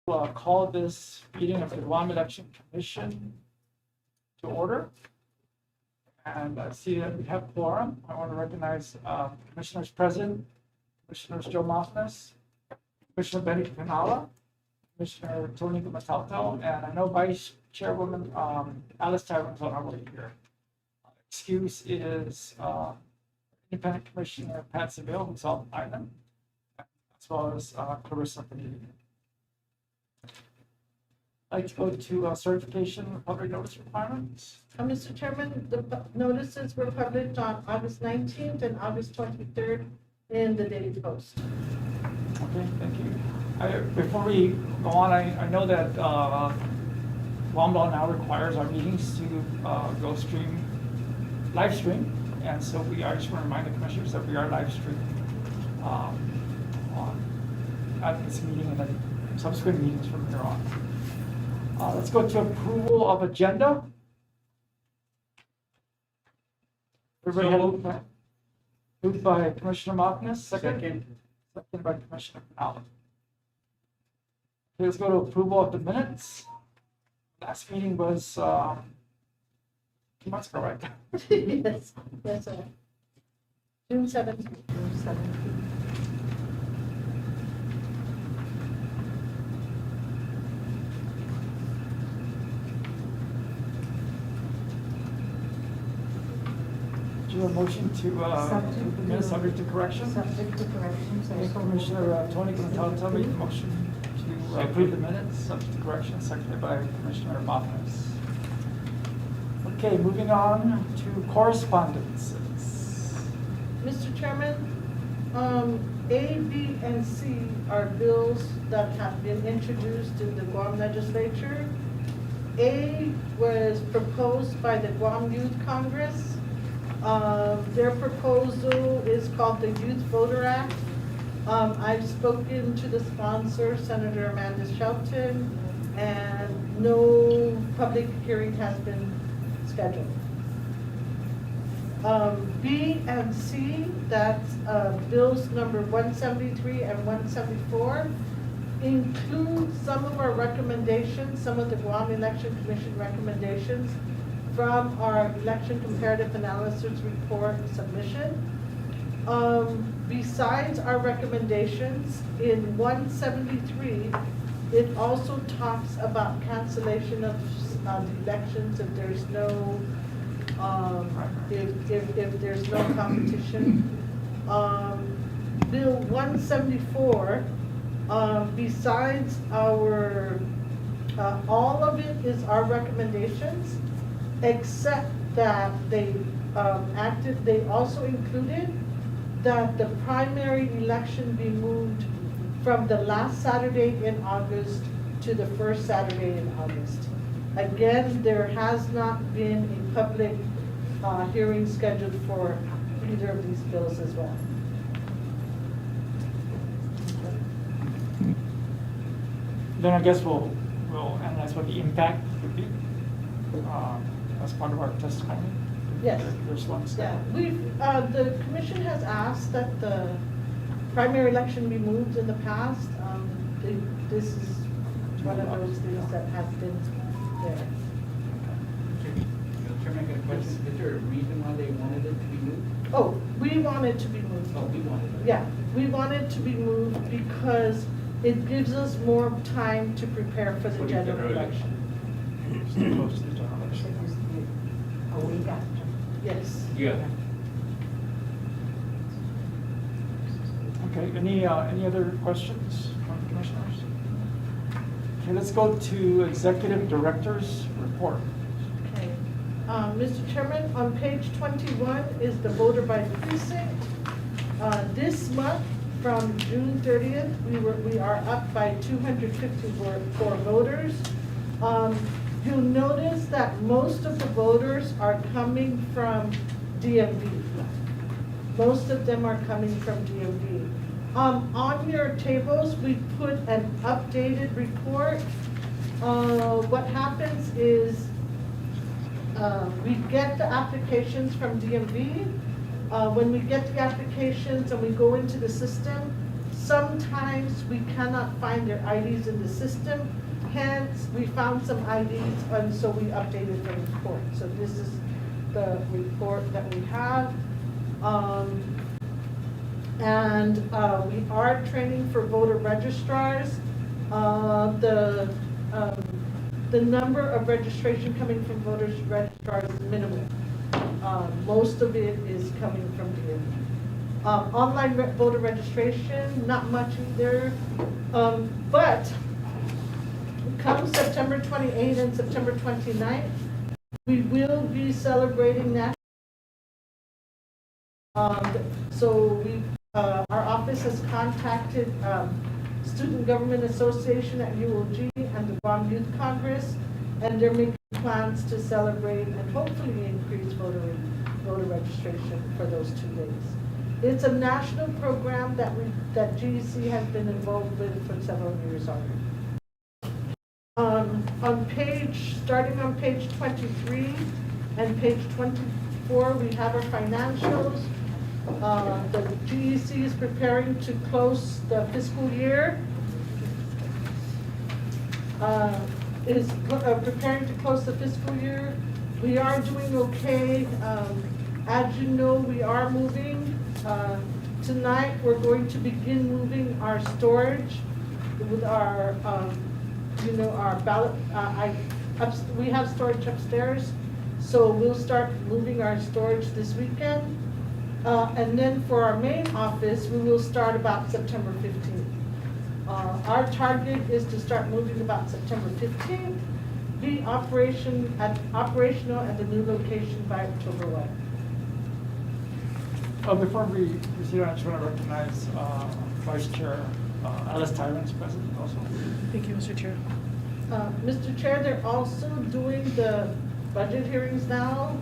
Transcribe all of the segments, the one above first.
Call this meeting of the Guam Election Commission to order. And I see that we have quorum. I want to recognize commissioners present, Commissioners Joe Moffness, Commissioner Benny Canala, Commissioner Tony Gumatalto, and I know Vice Chairwoman Alice Tyrone is on our way here. Excuse is Independent Commissioner Pat Seville, who's on the island, as well as Clarissa Benini. I'd like to go to certification of public notice requirements. Mr. Chairman, the notices were published on August 19th and August 23rd in the Daily Post. Okay, thank you. Before we go on, I know that Guam law now requires our meetings to go live stream, and so I just want to remind the commissioners that we are live streaming at this meeting and then subsequent meetings from here on. Let's go to approval of agenda. Everybody had moved by Commissioner Moffness, second by Commissioner Allen. Okay, let's go to approval of the minutes. Last meeting was 2 months ago, right? Yes, sir. June 17th. Do you have a motion to approve the minutes subject to correction? Subject to corrections. Okay, Commissioner Tony Gumatalto made the motion to approve the minutes subject to correction, seconded by Commissioner Moffness. Okay, moving on to correspondences. Mr. Chairman, A, B, and C are bills that have been introduced in the Guam legislature. A was proposed by the Guam Youth Congress. Their proposal is called the Youth Voter Act. I've spoken to the sponsor, Senator Amanda Shelton, and no public hearing has been scheduled. B and C, that's bills number 173 and 174, include some of our recommendations, some of the Guam Election Commission recommendations from our election comparative analysis report submission. Besides our recommendations, in 173, it also talks about cancellation of elections if there's no if there's no competition. Bill 174, besides our all of it is our recommendations, except that they also included that the primary election be moved from the last Saturday in August to the first Saturday in August. Again, there has not been a public hearing scheduled for either of these bills as well. Then I guess we'll analyze what the impact would be as part of our testimony. Yes. There's one step. Yeah, the commission has asked that the primary election be moved in the past. This is one of those things that has been there. Chairman, I got a question. Is there a reason why they wanted it to be moved? Oh, we want it to be moved. Oh, we wanted it. Yeah, we want it to be moved because it gives us more time to prepare for the general election. Still close to the general It election. used to be a week after. Yes. Yeah. Okay, any other questions from the commissioners? Okay, let's go to executive director's report. Okay. Mr. Chairman, on page 21 is the voter by precinct. This month, from June 30th, we are up by 254 voters. You'll notice that most of the voters are coming from DMV. Most of them are coming from DMV. On your tables, we put an updated report. What happens is we get the applications from DMV. When we get the applications and we go into the system, Sometimes we cannot find their IDs in the system, hence we found some IDs, and so we updated the report. So this is the report that we have. And we are training for voter registrars. The number of registration coming from voters registrars is minimal. Most of it is coming from here. Online voter registration, not much either. But come September 28th and September 29th, we will be celebrating National. So our office has contacted Student Government Association at UOG and the Guam Youth Congress, and they're making plans to celebrate and hopefully increase voter registration for those 2 days. It's a national program that GEC has been involved with for several years already. Starting on page 23 and page 24, we have our financials. The GEC is preparing to close the fiscal year. Preparing to close the fiscal year. We are doing okay. As you know, we are moving. Tonight, we're going to begin moving our storage with our, our ballot. We have storage upstairs, so we'll start moving our storage this weekend. And then for our main office, we will start about September 15th. Our target is to start moving about September 15th, be operational at the new location by October 1. Before we proceed, I just want to recognize Vice Chair Alice Tyrant's present also. Thank you, Mr. Chair. Mr. Chair, they're also doing the budget hearings now.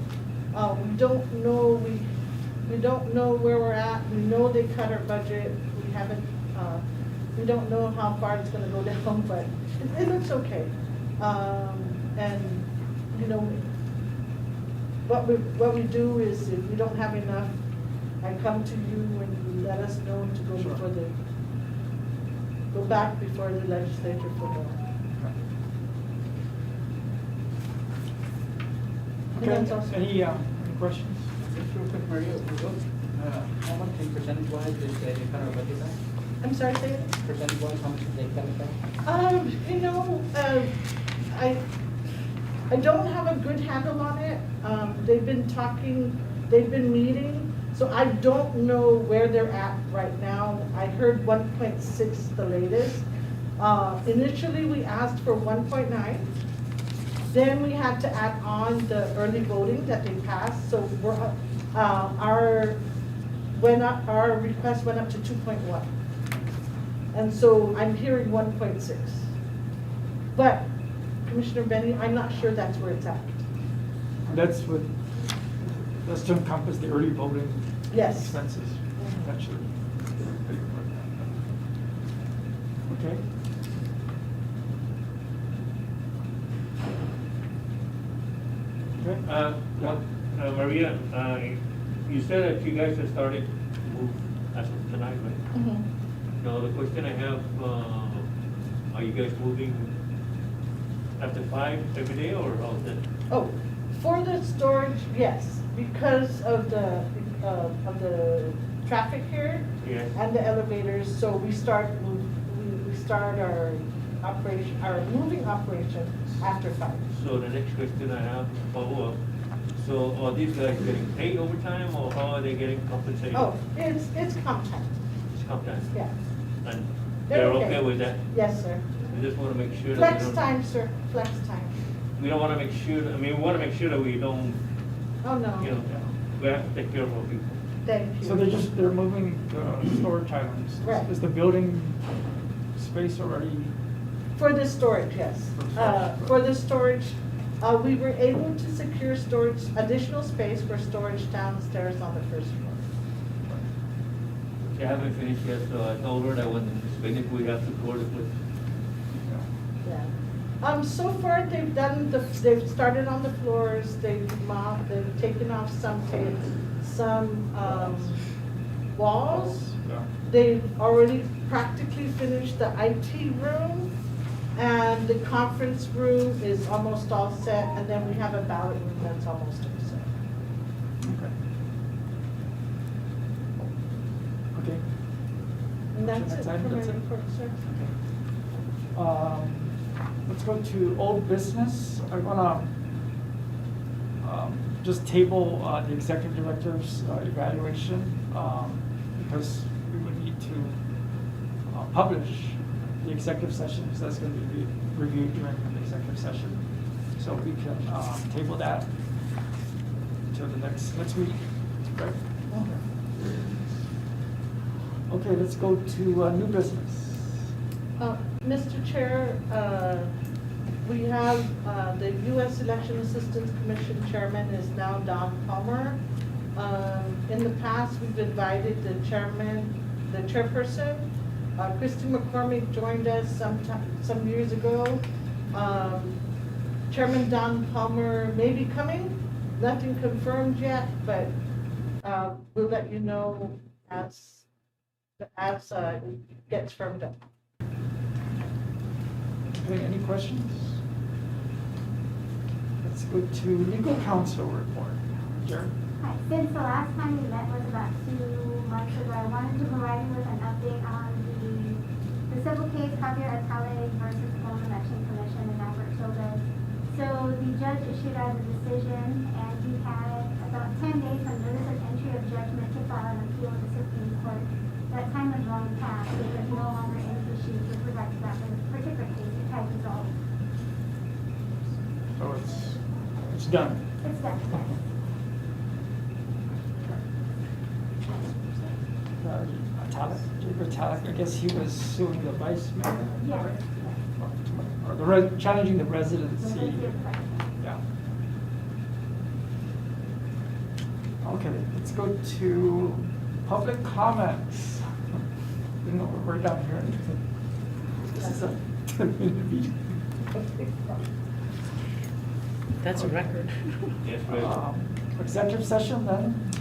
We don't know where we're at. We know they cut our budget. We don't know how far it's going to go down, but it looks okay. What we do is, if we don't have enough, I come to you and you let us know to go Sure. go back before the legislature for more. And that's Okay, also- any questions? Just real quick, Mario, how much in percentage-wise did they cut our budget back? I'm sorry, say it? Percentage-wise, how much did they cut it back? I don't have a good handle on it. They've been meeting, so I don't know where they're at right now. I heard 1.6 the latest. Initially, we asked for 1.9. Then we had to add on the early voting that they passed, so our request went up to 2.1. And so I'm hearing 1.6. But Commissioner Benny, I'm not sure that's where it's at. That's to encompass the early voting Yes. expenses, potentially. Okay. Okay. Maria, you said that you guys have started to move as of tonight, right? Mhm. Now, the question I have, are you guys moving after 5 every day, or how's that? Oh, for the storage, yes, because of the traffic here Yes. and the elevators, so we start our operation, our moving operation after 5. So the next question I have, follow-up, so are these guys getting paid overtime, or how are they getting compensated? Oh, it's comp time, It's comp time, yeah. and They're they're okay. okay with that? Yes, sir. We just want to make sure that we Flex don't. time, sir, flex time. We don't want to make sure, we want to make sure that we don't, Oh, no. we have to take care of our people. Thank you. So they're moving the storage items. Right. Is the building space already? For the storage, yes. For the storage, we were able to secure additional space for storage downstairs on the first floor. They haven't finished yet, so I told her that when it's finished, we have to court it with. Yeah. So far, they've started on the floors, they've mopped, they've taken off some walls, They've already practically finished the IT room, and the conference room is almost all set, and then we have a ballot room that's almost all set. Okay. Okay. And that's it Next for item, my that's it? report, sir. Let's go to old business. I wanna just table the executive director's evaluation because we would need to publish the executive session, because that's gonna be reviewed during the executive session. So we can table that till the next meeting, right? Okay, let's go to new business. Mr. Chair, we have the U.S. Election Assistance Commission Chairman is now Don Palmer. In the past, we've invited the chairperson. Christy McCormick joined us some years ago. Chairman Don Palmer may be coming, nothing confirmed yet, but we'll let you know as it gets firmed up. Okay, any questions? Let's go to legal counsel report. Jared? Hi, since the last time we met was about 2 months ago, I wanted to provide you with an update on the civil case Javier Atale versus Guam Election Commission in Albert Children. So the judge issued out a decision, and he had about 10 days from notice of entry of judgment to file an appeal to the Supreme Court. That time has long passed, so there's no longer any issues with regard to that particular case. It has resolved. So it's done. It's done, yes. Jacob Atale, I guess he was suing the vice mayor? Yes. Or challenging the residency. Yeah. Okay, let's go to public comments. You know, we're down here. This is a 10-minute meeting. That's a record. Yes, right. Executive session then.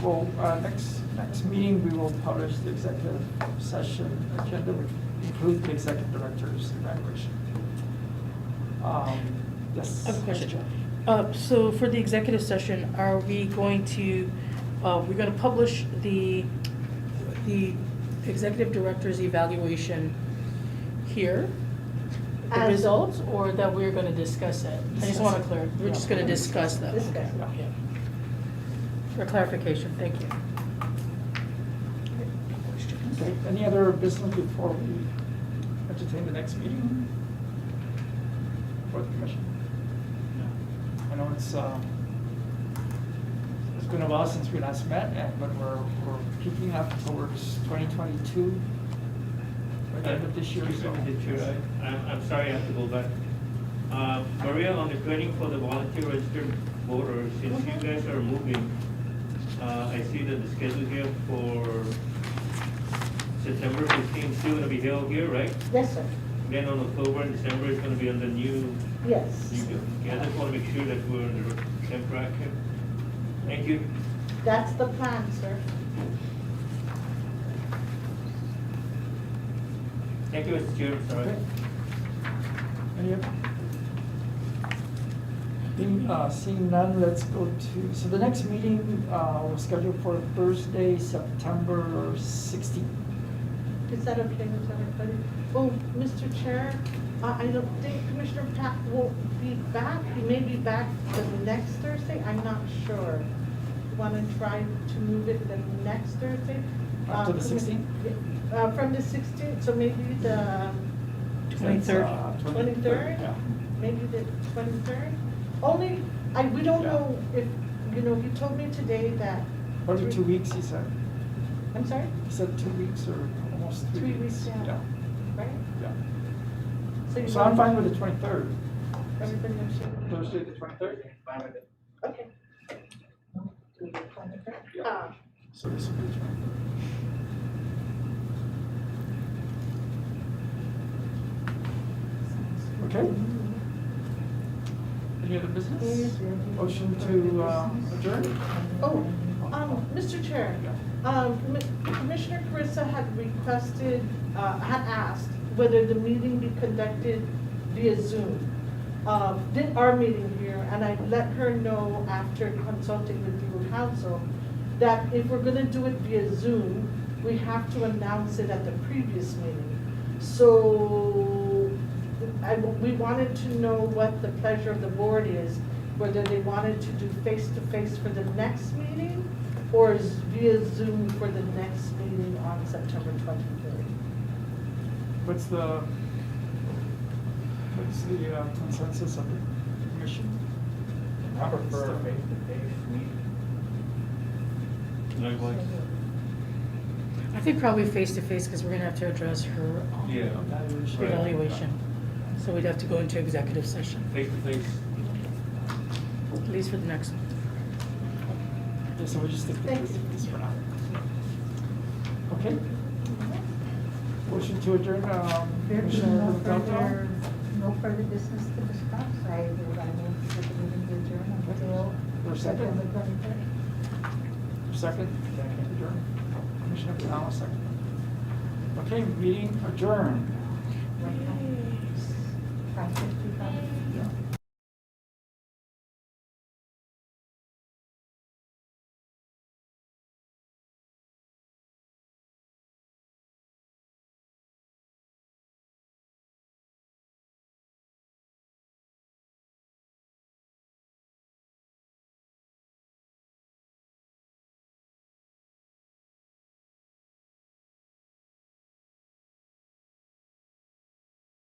Well, next meeting, we will publish the executive session agenda, which includes the executive director's evaluation. Yes. I have a question. Jeff. So for the executive session, are we going to, we're going to publish the executive director's evaluation here? The As- results, or that we're going to discuss it? I just want to clear, we're just going to discuss that. Discuss. Okay, yeah. For clarification, thank you. Okay, any other business before we entertain the next meeting for the commission? I know it's been a while since we last met, but we're peaking up towards 2022. By the end of this year, so. I'm sorry, I have to go back. Maria, on the training for the volunteer registered voters, since you guys are moving, I see that the schedule here for September 15th still gonna be held here, right? Yes, sir. Then on October and December, it's gonna be on the new Yes. Okay, I just wanna make sure that we're on the same track here. Thank you. That's the plan, sir. Thank you, Mr. Chair, sorry. Okay. Any other? Seeing none, let's go to, so the next meeting was scheduled for Thursday, September 16th. Is that okay with everybody? Oh, Mr. Chair, I don't think Commissioner Pat will be back. He may be back the next Thursday. I'm not sure. Want to try to move it the next Thursday? After the 16th? From the 16th, so maybe the 23rd. 23rd? Yeah. Maybe the 23rd? Only, we don't Yeah. know if, he told me today that. Probably 2 weeks, he said. I'm sorry? He said 2 weeks or almost 3 3 weeks. weeks, yeah. Right? Yeah. you So I'm want- fine with the 23rd. Everybody understand? Thursday, the 23rd? Fine with it. Okay. Yeah. So this will be the 23rd. Okay. Any other business? Motion to adjourn? Oh, Mr. Chair, Yeah. Commissioner Carissa had requested, had asked whether the meeting be conducted via Zoom. Did our meeting here, and I let her know after consulting with legal counsel, that if we're gonna do it via Zoom, we have to announce it at the previous meeting. So, we wanted to know what the pleasure of the board is, whether they wanted to do face-to-face for the next meeting, or is via Zoom for the next meeting on September 23rd. What's the consensus of the commission? I prefer a face-to-face meeting. Likewise. I think probably face-to-face, because we're gonna have to address her Yeah. Evaluation. evaluation. So we'd have to go into executive session, Face to face. at least for the next one. Okay, so we just stick Thank with you. this for now. Okay. Motion to adjourn, There's Commissioner Delgado? no further business to discuss. I move that the meeting be adjourned until For a second? September 23rd. Second? Adjourn. Commissioner Canales, second. Okay, meeting adjourned. 5:55.